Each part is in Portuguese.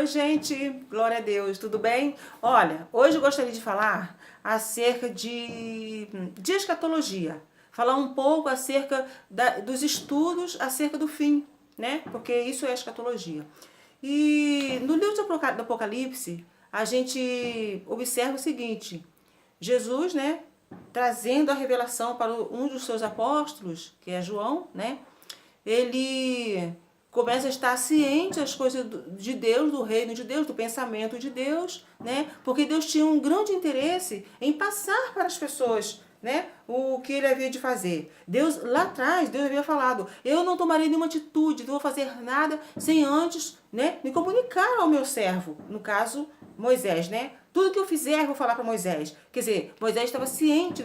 Oi, gente, glória a Deus, tudo bem? Olha, hoje eu gostaria de falar acerca de escatologia, falar um pouco acerca dos estudos acerca do fim, né? Porque isso é escatologia. E no livro do Apocalipse, a gente observa o seguinte: Jesus, né, trazendo a revelação para um dos seus apóstolos, que é João, né? Ele começa a estar ciente das coisas de Deus, do reino de Deus, do pensamento de Deus, né? Porque Deus tinha um grande interesse em passar para as pessoas, né, o que ele havia de fazer. Deus, lá atrás, Deus havia falado: eu não tomarei nenhuma atitude, não vou fazer nada sem antes, né, me comunicar ao meu servo, no caso, Moisés, né? Tudo que eu fizer, eu vou falar para Moisés. Quer dizer, Moisés estava ciente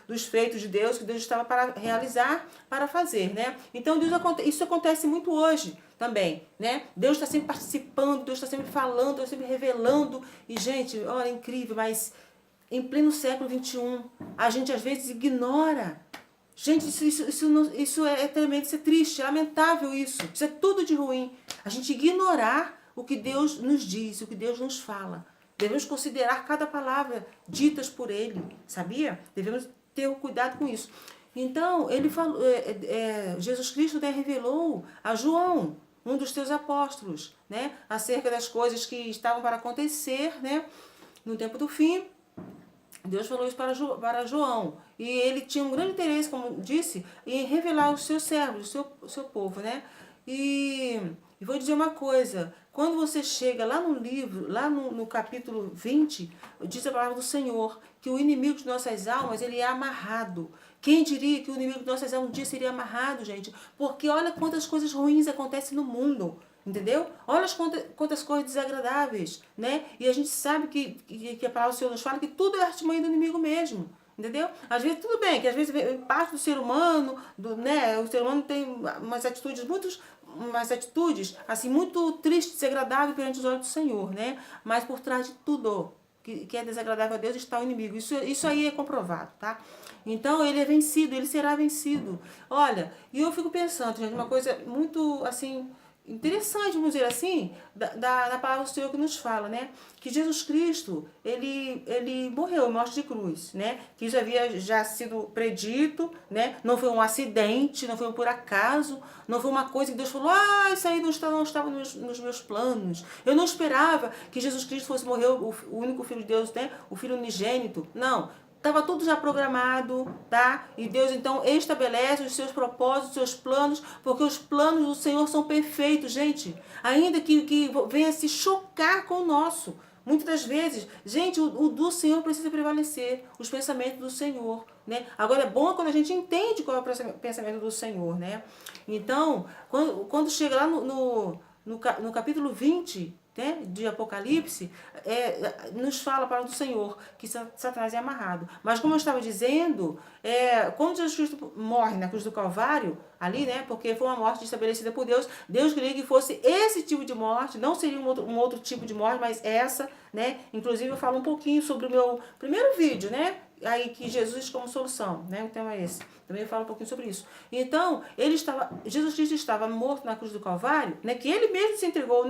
dos feitos de Deus, que Deus estava para realizar, para fazer, né? Então, isso acontece muito hoje também, né? Deus está sempre participando, Deus está sempre falando, Deus está sempre revelando. E, gente, olha, é incrível, mas em pleno século XXI, a gente às vezes ignora. Gente, isso é tremendo, isso é triste, é lamentável isso. Isso é tudo de ruim. A gente ignorar o que Deus nos diz, o que Deus nos fala. Devemos considerar cada palavra ditas por Ele, sabia? Devemos ter cuidado com isso. Então, ele falou, Jesus Cristo, né, revelou a João, um dos teus apóstolos, né, acerca das coisas que estavam para acontecer, né, no tempo do fim. Deus falou isso para João. E ele tinha um grande interesse, como disse, em revelar os seus servos, o seu povo, né? E vou dizer uma coisa: quando você chega lá no livro, lá no capítulo 20, diz a palavra do Senhor, que o inimigo de nossas almas, ele é amarrado. Quem diria que o inimigo de nossas almas um dia seria amarrado, gente? Porque olha quantas coisas ruins acontecem no mundo. Entendeu? Olha quantas coisas desagradáveis, né? E a gente sabe que a palavra do Senhor nos fala que tudo é artimanha do inimigo mesmo. Entendeu? Às vezes, tudo bem, que às vezes parte do ser humano, né? O ser humano tem umas atitudes, assim, muito tristes, desagradáveis perante os olhos do Senhor, né? Mas por trás de tudo que é desagradável a Deus está o inimigo. Isso aí é comprovado, tá? Então ele é vencido, ele será vencido. Olha, e eu fico pensando, gente, uma coisa muito, assim, interessante, vamos dizer assim, da palavra do Senhor que nos fala, né? Que Jesus Cristo, ele morreu em morte de cruz, né? Que isso havia já sido predito, né? Não foi um acidente, não foi um por acaso, não foi uma coisa que Deus falou: ah, isso aí não estava nos meus planos. Eu não esperava que Jesus Cristo fosse morrer, o único Filho de Deus, né? O Filho unigênito. Não. Estava tudo já programado, tá? E Deus então estabelece os seus propósitos, os seus planos, porque os planos do Senhor são perfeitos, gente. Ainda que venha se chocar com o nosso. Muitas das vezes, gente, o do Senhor precisa prevalecer, os pensamentos do Senhor, né? Agora é bom quando a gente entende qual é o pensamento do Senhor, né? Então, quando chega lá no capítulo 20, né, de Apocalipse, nos fala a palavra do Senhor que Satanás é amarrado. Mas como eu estava dizendo, quando Jesus Cristo morre na cruz do Calvário, ali, né, porque foi uma morte estabelecida por Deus, Deus queria que fosse esse tipo de morte, não seria um outro tipo de morte, mas essa, né? Inclusive eu falo um pouquinho sobre o meu primeiro vídeo, né? Aí que Jesus como solução, né? O tema é esse. Também eu falo um pouquinho sobre isso. Então, Jesus Cristo estava morto na cruz do Calvário, né? Que ele mesmo se entregou.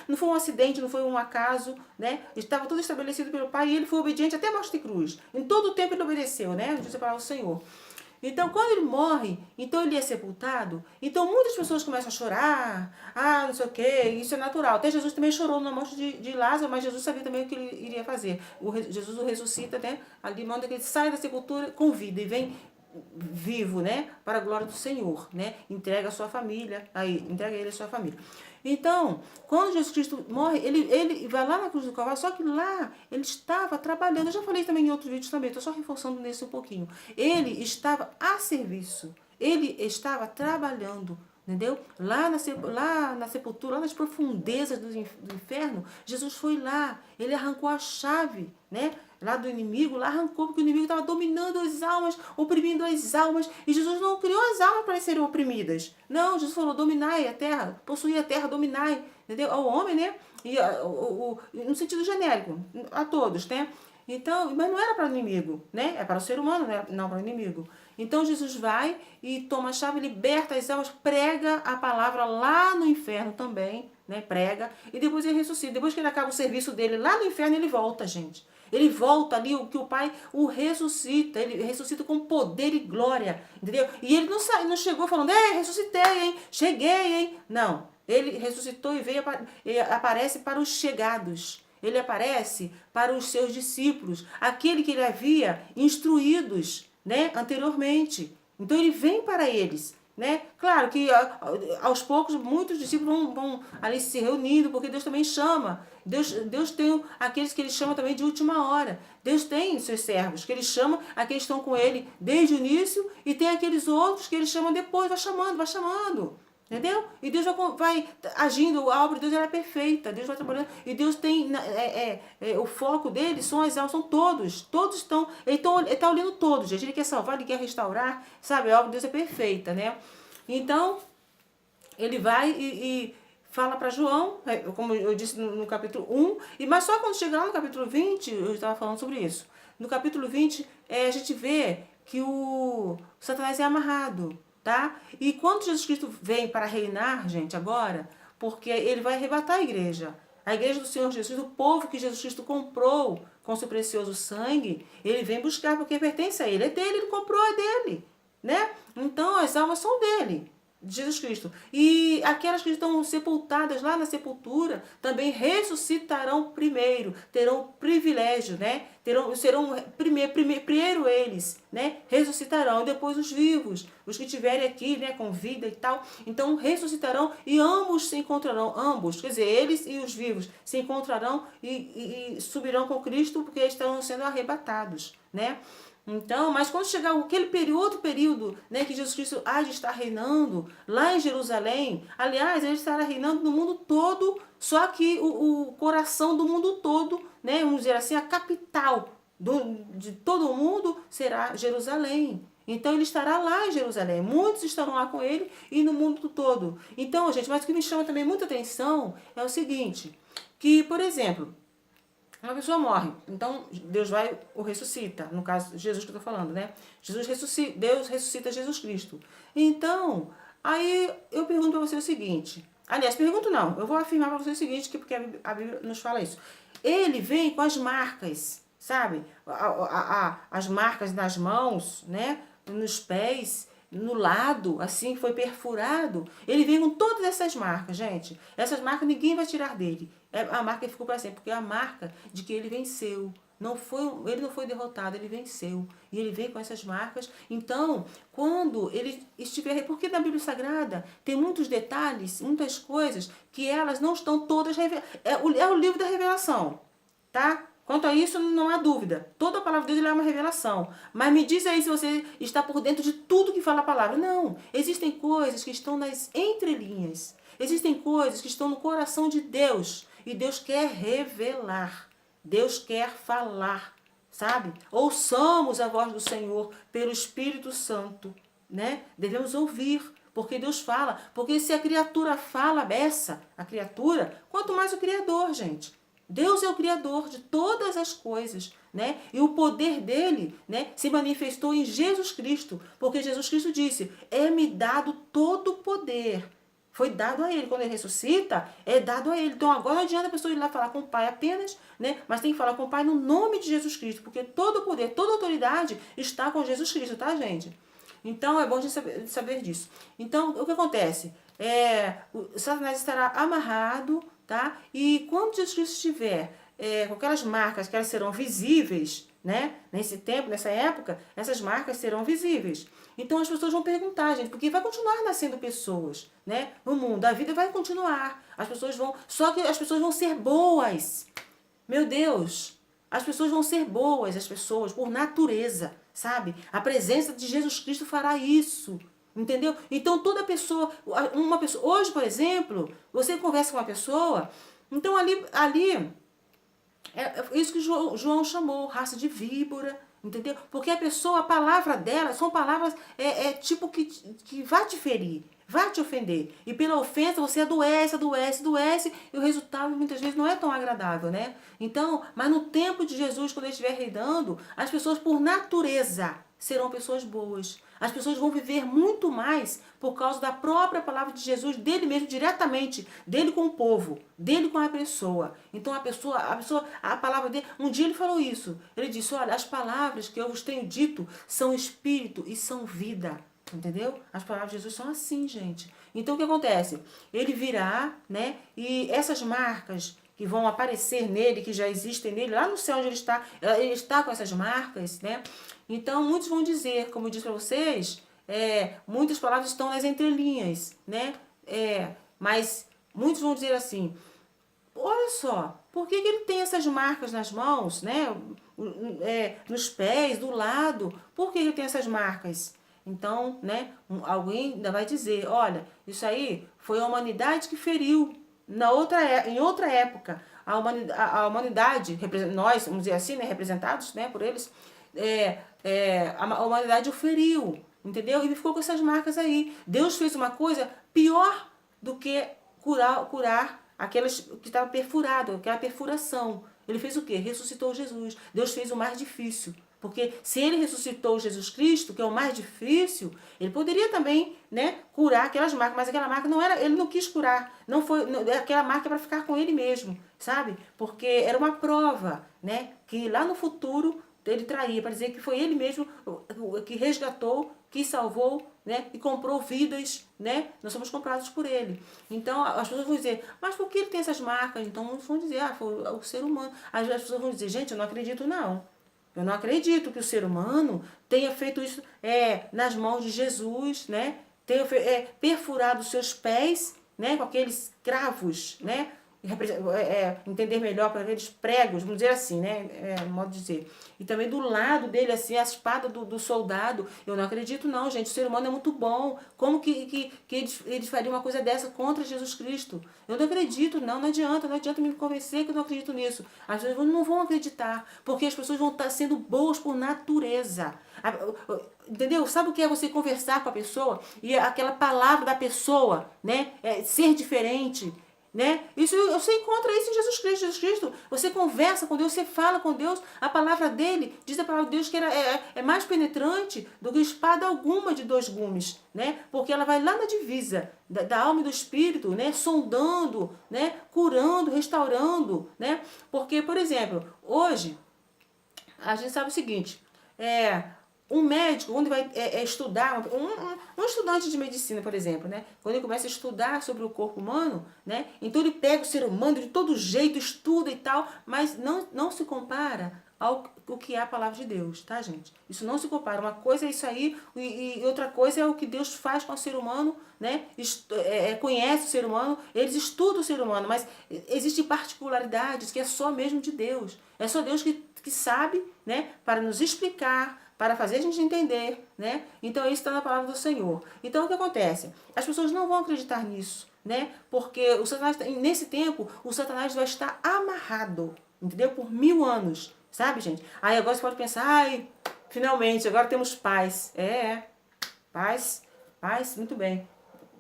Não foi um acidente, não foi um acaso, né? Estava tudo estabelecido pelo Pai e ele foi obediente até a morte de cruz. Em todo o tempo ele obedeceu, né? Diz a palavra do Senhor. Então, quando ele morre, então ele é sepultado. Então, muitas pessoas começam a chorar. Ah, não sei o quê. Isso é natural. Até Jesus também chorou na morte de Lázaro, mas Jesus sabia também o que ele iria fazer. Jesus o ressuscita, né? Ali manda que ele saia da sepultura com vida e vem vivo, né? Para a glória do Senhor, né? Entrega a sua família, entrega ele a sua família. Então, quando Jesus Cristo morre, ele vai lá na cruz do Calvário, só que lá ele estava trabalhando. Eu já falei também em outros vídeos também, estou só reforçando nesse um pouquinho. Ele estava a serviço, ele estava trabalhando, entendeu? Lá na sepultura, lá nas profundezas do inferno, Jesus foi lá, ele arrancou a chave, né? Lá do inimigo, lá arrancou, porque o inimigo estava dominando as almas, oprimindo as almas, e Jesus não criou as almas para serem oprimidas. Não, Jesus falou: dominai a terra, possuir a terra, dominai, entendeu? Ao homem, né? E no sentido genérico, a todos, né? Então, mas não era para o inimigo, né? É para o ser humano, não para o inimigo. Então Jesus vai e toma a chave, liberta as almas, prega a palavra lá no inferno também, né, prega, e depois ele ressuscita. Depois que ele acaba o serviço dele lá no inferno, ele volta, gente. Ele volta ali, o que o Pai o ressuscita, ele ressuscita com poder e glória, entendeu? E ele não chegou falando, ressuscitei, hein, cheguei, hein. Não, ele ressuscitou e veio, e aparece para os chegados. Ele aparece para os seus discípulos, aquele que ele havia instruídos, né, anteriormente. Então ele vem para eles, né? Claro que aos poucos muitos discípulos vão ali se reunindo, porque Deus também chama. Deus tem aqueles que ele chama também de última hora. Deus tem seus servos, que ele chama aqueles que estão com ele desde o início, e tem aqueles outros que ele chama depois, vai chamando, vai chamando. Entendeu? E Deus vai agindo, a obra de Deus ela é perfeita, Deus vai trabalhando, e Deus tem, o foco dele são as almas, são todos estão, ele está olhando todos, gente, ele quer salvar, ele quer restaurar, sabe, a obra de Deus é perfeita, né? Então, ele vai e fala para João, como eu disse no capítulo 1, mas só quando chegar lá no capítulo 20, eu estava falando sobre isso, no capítulo 20, a gente vê que o Satanás é amarrado, tá? E quando Jesus Cristo vem para reinar, gente, agora, porque ele vai arrebatar a igreja do Senhor Jesus, do povo que Jesus Cristo comprou com seu precioso sangue, ele vem buscar porque pertence a ele, é dele, ele comprou, é dele, né? Então as almas são dele, de Jesus Cristo. E aquelas que estão sepultadas lá na sepultura também ressuscitarão primeiro, terão o privilégio, né? Serão primeiro eles, né? Ressuscitarão, e depois os vivos, os que estiverem aqui, né, com vida e tal. Então ressuscitarão e ambos se encontrarão, ambos, quer dizer, eles e os vivos se encontrarão e subirão com Cristo, porque eles estarão sendo arrebatados, né? Então, mas quando chegar aquele outro período, né, que Jesus Cristo há de estar reinando lá em Jerusalém, aliás, ele estará reinando no mundo todo, só que o coração do mundo todo, né, vamos dizer assim, a capital de todo o mundo será Jerusalém. Então ele estará lá em Jerusalém, muitos estarão lá com ele e no mundo todo. Então, gente, mas o que me chama também muita atenção é o seguinte, que, por exemplo, uma pessoa morre, então Deus vai o ressuscita, no caso Jesus que eu estou falando, né? Deus ressuscita Jesus Cristo. Então, aí eu pergunto para você o seguinte, aliás, pergunto não, eu vou afirmar para você o seguinte, porque a Bíblia nos fala isso. Ele vem com as marcas, sabe? As marcas nas mãos, né? Nos pés, no lado, assim, foi perfurado. Ele vem com todas essas marcas, gente. Essas marcas ninguém vai tirar dele. A marca ficou para sempre, porque é a marca de que ele venceu. Ele não foi derrotado, ele venceu. E ele veio com essas marcas. Então, quando ele estiver... Porque na Bíblia Sagrada tem muitos detalhes, muitas coisas, que elas não estão todas... É o livro da revelação, tá? Quanto a isso, não há dúvida. Toda a palavra de Deus é uma revelação. Mas me diz aí se você está por dentro de tudo que fala a palavra. Não. Existem coisas que estão nas entrelinhas. Existem coisas que estão no coração de Deus. E Deus quer revelar. Deus quer falar. Sabe? Ouçamos a voz do Senhor pelo Espírito Santo, né? Devemos ouvir. Porque Deus fala. Porque se a criatura fala beça, a criatura, quanto mais o Criador, gente. Deus é o Criador de todas as coisas, né? E o poder dele, né, se manifestou em Jesus Cristo, porque Jesus Cristo disse, é-me dado todo o poder. Foi dado a ele. Quando ele ressuscita, é dado a ele. Então agora não adianta a pessoa ir lá falar com o Pai apenas, né? Mas tem que falar com o Pai no nome de Jesus Cristo, porque todo o poder, toda a autoridade está com Jesus Cristo, tá, gente? Então é bom de saber disso. Então, o que acontece? O Satanás estará amarrado, tá? E quando Jesus Cristo estiver com aquelas marcas que elas serão visíveis, né? Nesse tempo, nessa época, essas marcas serão visíveis. Então as pessoas vão perguntar, gente, porque vai continuar nascendo pessoas, né? No mundo, a vida vai continuar. Só que as pessoas vão ser boas. Meu Deus, as pessoas vão ser boas, as pessoas, por natureza, sabe? A presença de Jesus Cristo fará isso. Entendeu? Então toda pessoa, hoje, por exemplo, você conversa com uma pessoa, então ali é isso que João chamou, raça de víbora, entendeu? Porque a pessoa, a palavra dela, são palavras tipo que vai te ferir, vai te ofender. E pela ofensa você adoece, e o resultado muitas vezes não é tão agradável, né? Então, mas no tempo de Jesus, quando ele estiver reinando, as pessoas por natureza, serão pessoas boas. As pessoas vão viver muito mais por causa da própria palavra de Jesus, dele mesmo, diretamente, dele com o povo, dele com a pessoa. Então a palavra dele, um dia ele falou isso. Ele disse, olha, as palavras que eu vos tenho dito são espírito e são vida. Entendeu? As palavras de Jesus são assim, gente. Então o que acontece? Ele virá, né? E essas marcas que vão aparecer nele, que já existem nele, lá no céu onde ele está com essas marcas, né? Então muitos vão dizer, como eu disse para vocês, muitas palavras estão nas entrelinhas, né? Mas muitos vão dizer assim, olha só, por que ele tem essas marcas nas mãos, né? Nos pés, do lado, por que ele tem essas marcas? Então, né, alguém ainda vai dizer, olha, isso aí foi a humanidade que feriu em outra época. A humanidade, nós, vamos dizer assim, né, representados, né, por eles, a humanidade o feriu, entendeu? E ficou com essas marcas aí. Deus fez uma coisa pior do que curar aquelas que estavam perfurado, aquela perfuração. Ele fez o quê? Ressuscitou Jesus. Deus fez o mais difícil. Porque se ele ressuscitou Jesus Cristo, que é o mais difícil, ele poderia também, né, curar aquelas marcas, mas aquela marca não era, ele não quis curar, não foi, aquela marca para ficar com ele mesmo, sabe? Porque era uma prova, né, que lá no futuro ele traía, para dizer que foi ele mesmo que resgatou, que salvou, né, e comprou vidas, né? Nós somos comprados por ele. Então as pessoas vão dizer, mas por que ele tem essas marcas? Então muitos vão dizer, foi o ser humano. As pessoas vão dizer, gente, eu não acredito não. Eu não acredito que o ser humano tenha feito isso nas mãos de Jesus, né? Tenha perfurado os seus pés, né? Com aqueles cravos, né? Entender melhor para aqueles pregos, vamos dizer assim, né? Modo de dizer. E também do lado dele, assim, a espada do soldado. Eu não acredito não, gente. O ser humano é muito bom. Como que eles fariam uma coisa dessa contra Jesus Cristo? Eu não acredito, não adianta me convencer que eu não acredito nisso. As pessoas não vão acreditar, porque as pessoas vão estar sendo boas por natureza. Entendeu? Sabe o que é você conversar com a pessoa e aquela palavra da pessoa, né? Ser diferente, né? Isso você encontra isso em Jesus Cristo. Jesus Cristo, você conversa com Deus, você fala com Deus, a palavra dele, diz a palavra de Deus que é mais penetrante do que espada alguma de dois gumes, né? Porque ela vai lá na divisa da alma e do espírito, né? Sondando, né? Curando, restaurando, né? Porque, por exemplo, hoje a gente sabe o seguinte, um médico, quando vai estudar, um estudante de medicina, por exemplo, né? Quando ele começa a estudar sobre o corpo humano, né? Então ele pega o ser humano de todo jeito, estuda e tal, mas não se compara ao que é a palavra de Deus, tá, gente? Isso não se compara. Uma coisa é isso aí e outra coisa é o que Deus faz com o ser humano, né? Conhece o ser humano, eles estudam o ser humano, mas existem particularidades que é só mesmo de Deus. É só Deus que sabe, né? Para nos explicar, para fazer a gente entender, né? Então isso está na palavra do Senhor. Então o que acontece? As pessoas não vão acreditar nisso, né? Porque o Satanás, nesse tempo, o Satanás vai estar amarrado, entendeu? Por 1000 anos, sabe, gente? Aí agora você pode pensar, ai, finalmente, agora temos paz. Paz, muito bem.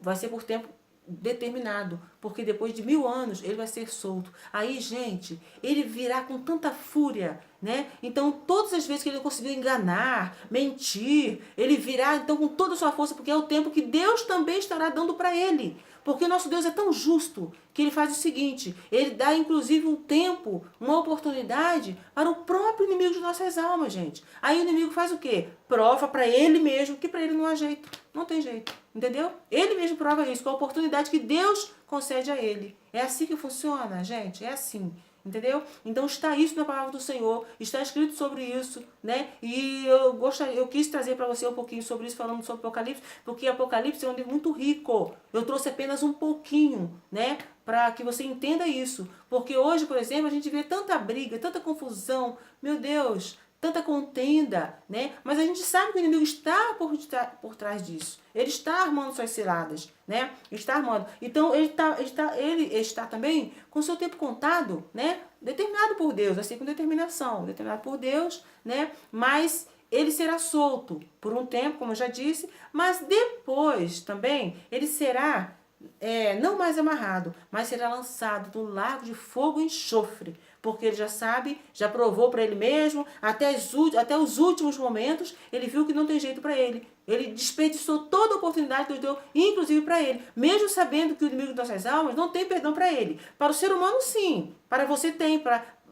Vai ser por tempo determinado, porque depois de 1000 anos ele vai ser solto. Aí, gente, ele virá com tanta fúria, né? Então, todas as vezes que ele conseguiu enganar, mentir, ele virá então com toda a sua força, porque é o tempo que Deus também estará dando para ele. Porque o nosso Deus é tão justo que ele faz o seguinte, ele dá inclusive um tempo, uma oportunidade para o próprio inimigo de nossas almas, gente. Aí o inimigo faz o quê? Prova para ele mesmo que para ele não há jeito. Não tem jeito, entendeu? Ele mesmo prova isso, com a oportunidade que Deus concede a ele. É assim que funciona, gente? É assim. Entendeu? Então está isso na palavra do Senhor, está escrito sobre isso, né? E eu quis trazer para você um pouquinho sobre isso, falando sobre Apocalipse, porque Apocalipse é um livro muito rico. Eu trouxe apenas um pouquinho, né? Para que você entenda isso. Porque hoje, por exemplo, a gente vê tanta briga, tanta confusão, meu Deus, tanta contenda, né? Mas a gente sabe que o inimigo está por trás disso. Ele está armando suas ciladas, né? Ele está armando. Então, ele está também com o seu tempo contado, né? Determinado por Deus, assim com determinação, determinado por Deus, né? Mas ele será solto por um tempo, como eu já disse, mas depois também ele será não mais amarrado, mas será lançado no lago de fogo e enxofre, porque ele já sabe, já provou para ele mesmo, até os últimos momentos, ele viu que não tem jeito para ele. Ele desperdiçou toda a oportunidade que Deus deu, inclusive para ele. Mesmo sabendo que o inimigo de nossas almas não tem perdão para ele. Para o ser humano, sim. Para você tem,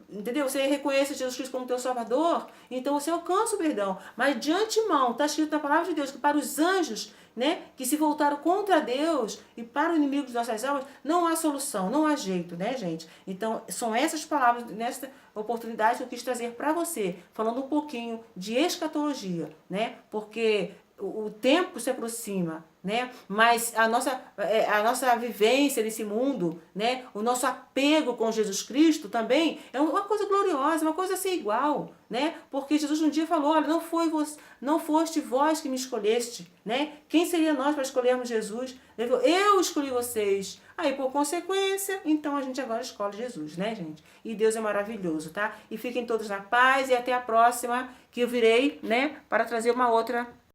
entendeu? Você reconhece Jesus Cristo como teu Salvador, então você alcança o perdão. Mas de antemão, está escrito na palavra de Deus que para os anjos, né, que se voltaram contra Deus e para o inimigo de nossas almas, não há solução, não há jeito, né, gente? Então, são essas palavras, nessa oportunidade que eu quis trazer para você, falando um pouquinho de escatologia, né? Porque o tempo se aproxima, né? Mas a nossa vivência nesse mundo, né? O nosso apego com Jesus Cristo também é uma coisa gloriosa, uma coisa sem igual, né? Porque Jesus um dia falou, olha, não foste vós que me escolheste, né? Quem seria nós para escolhermos Jesus? Eu escolhi vocês. Aí, por consequência, então a gente agora escolhe Jesus, né, gente? E Deus é maravilhoso, tá? E fiquem todos na paz e até a próxima, que eu virei, né, para trazer uma outra